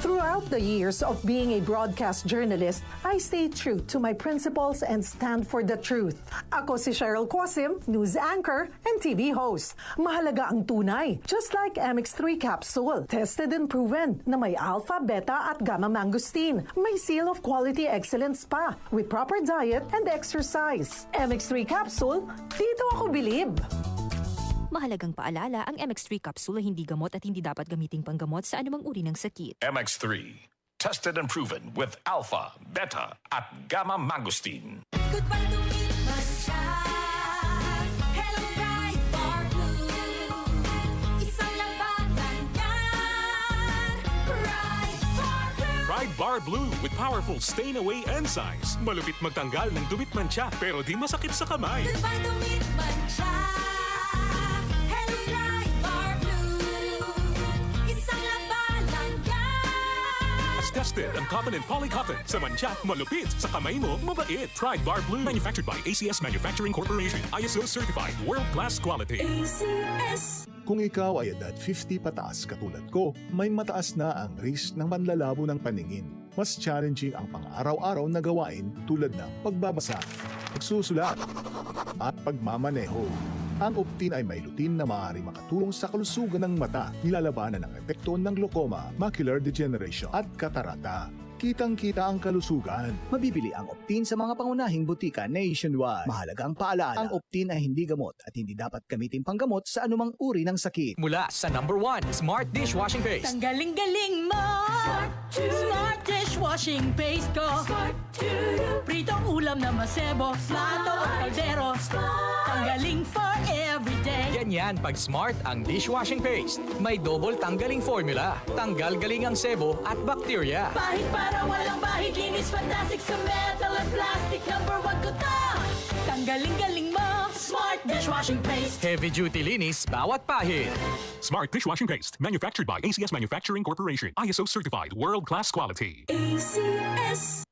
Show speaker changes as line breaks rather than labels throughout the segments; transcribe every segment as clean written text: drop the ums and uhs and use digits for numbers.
Throughout the years of being a broadcast journalist, I stay true to my principles and stand for the truth. Ako si Cheryl Quasim, news anchor and TV host. Mahalaga ang tunay, just like MX3 capsule. Tested and proven na may alpha, beta at gamma mangosteen. May seal of quality excellence pa with proper diet and exercise. MX3 capsule, dito ako bilib.
Mahalagang paalala, ang MX3 capsule ay hindi gamot at hindi dapat gamiting panggamot sa anumang uri ng sakit.
MX3, tested and proven with alpha, beta, at gamma mangosteen.
Goodbye to me, Masyad. Hello, Bright Bar Blue. Isang labanan yan. Bright Bar Blue.
Pride Bar Blue with powerful stain-away enzymes. Malupit magtanggal ng dumit mancha pero di masakit sa kamay.
Goodbye to me, Masyad. Hello, Bright Bar Blue. Isang labanan yan.
As tested ang cotton and polycotton. Sa mancha, malupit. Sa kamay mo, mabait. Pride Bar Blue. Manufactured by ACS Manufacturing Corporation. ISO certified. World-class quality.
ACS.
Kung ikaw ay edad 50 pataas katulad ko, may mataas na ang risk ng panlalabo ng paningin. Mas challenging ang pang-araw-araw na gawain tulad ng pagbabasa, pagsusulat, at pagmamaneho. Ang Optin ay may lutin na maaari makatulong sa kalusugan ng mata, nilalabanan ng epekto ng glaucoma, macular degeneration at katarata. Kitang-kita ang kalusugan.
Mabibili ang Optin sa mga pangunahing butika nationwide. Mahalagang paalala, ang Optin ay hindi gamot at hindi dapat gamitin panggamot sa anumang uri ng sakit.
Mula sa number 1, Smart Dishwashing Paste.
Ang galing-galing mo. Smart dishwashing paste ko. Pritong ulam na masebo. Plato o kaldero. Tanggaling for everyday.
Ganyan pag Smart ang dishwashing paste. May double tanggaling formula. Tanggal galing ang sebo at bakterya.
Bahid para walang bahid. Linis fantastic sa metal at plastic. Number 1 ko to. Tanggaling-galing mo. Smart dishwashing paste.
Heavy duty linis bawat pahid.
Smart Dishwashing Paste. Manufactured by ACS Manufacturing Corporation. ISO certified. World-class quality.
ACS.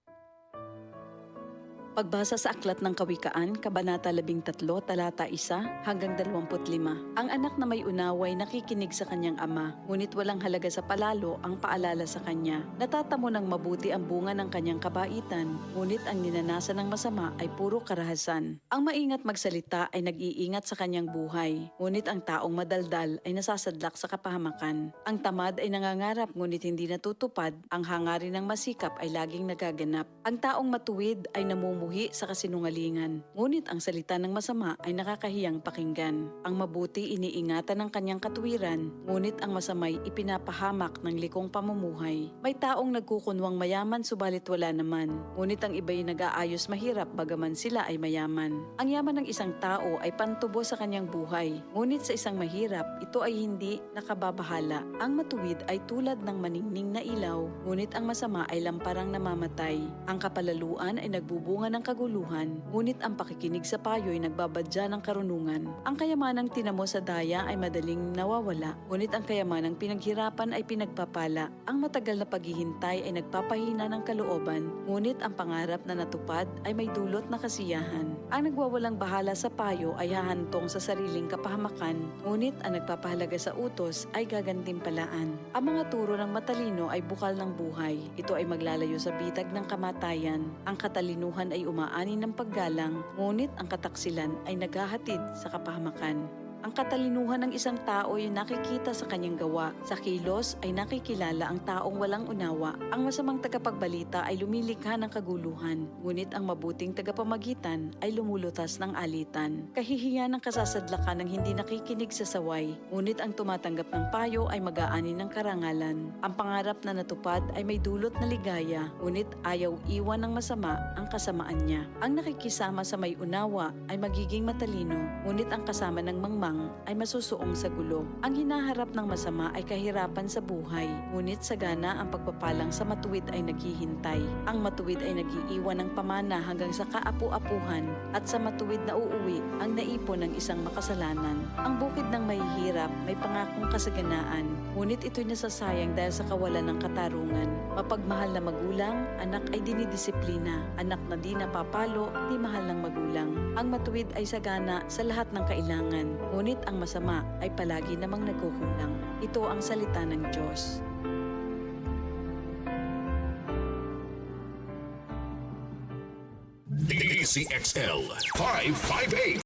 Pagbasa sa Aklat ng Kawikaan, Kabanata 13, Talata 1 hanggang 25. Ang anak na may unaway nakikinig sa kanyang ama, ngunit walang halaga sa palalo ang paalala sa kanya. Natatamo ng mabuti ang bunga ng kanyang kabaitan, ngunit ang ninanasan ng masama ay puro karahasan. Ang maingat magsalita ay nag-iingat sa kanyang buhay, ngunit ang taong madaldal ay nasasadlak sa kapahamakan. Ang tamad ay nangangarap ngunit hindi natutupad, ang hangarin ng masikap ay laging nagaganap. Ang taong matuwid ay namumuhay sa kasinungalingan, ngunit ang salita ng masama ay nakakahiyang pakinggan. Ang mabuti iniingatan ng kanyang katuwiran, ngunit ang masamay ipinapahamak ng likong pamumuhay. May taong nagkukunwang mayaman subalit wala naman, ngunit ang iba'y nag-aayos mahirap bagaman sila ay mayaman. Ang yaman ng isang tao ay pantubo sa kanyang buhay, ngunit sa isang mahirap, ito ay hindi nakababahala. Ang matuwid ay tulad ng maningning na ilaw, ngunit ang masama ay lamparang namamatay. Ang kapalaluan ay nagbubunga ng kaguluhan, ngunit ang pakikinig sa payo ay nagbabadya ng karunungan. Ang kayamanang tinamo sa daya ay madaling nawawala, ngunit ang kayamanang pinaghirapan ay pinagpapala. Ang matagal na paghihintay ay nagpapahina ng kalooban, ngunit ang pangarap na natupad ay may dulot na kasiyahan. Ang nagwawalang bahala sa payo ay hahantong sa sariling kapahamakan, ngunit ang nagpapahalaga sa utos ay gagantimpalaan. Ang mga turo ng matalino ay bukal ng buhay. Ito ay maglalayo sa bitag ng kamatayan. Ang katalinuhan ay umaani ng paggalang, ngunit ang kataksilan ay naghahatid sa kapahamakan. Ang katalinuhan ng isang tao ay nakikita sa kanyang gawa. Sa kilos ay nakikilala ang taong walang unawa. Ang masamang tagapagbalita ay lumilikha ng kaguluhan, ngunit ang mabuting tagapamagitan ay lumulutas ng alitan. Kahihiyan ng kasasadlakan ng hindi nakikinig sa saway, ngunit ang tumatanggap ng payo ay mag-aani ng karangalan. Ang pangarap na natupad ay may dulot na ligaya, ngunit ayaw iwan ng masama ang kasamaan niya. Ang nakikisama sa may unawa ay magiging matalino, ngunit ang kasama ng mangmang ay masusuong sa gulo. Ang hinaharap ng masama ay kahirapan sa buhay, ngunit sagana ang pagpapalang sa matuwid ay naghihintay. Ang matuwid ay nag-iiwan ng pamana hanggang sa kaapu-apuhan, at sa matuwid na uuwi ang naipon ng isang makasalanan. Ang bukid ng mahihirap may pangakong kasaganaan, ngunit ito'y nasasayang dahil sa kawalan ng katarungan. Mapagmahal na magulang, anak ay dinidisiplina. Anak na di napapalo, di mahal ng magulang. Ang matuwid ay sagana sa lahat ng kailangan, ngunit ang masama ay palagi namang nagkukulang. Ito ang salita ng Diyos.
PCXL 558.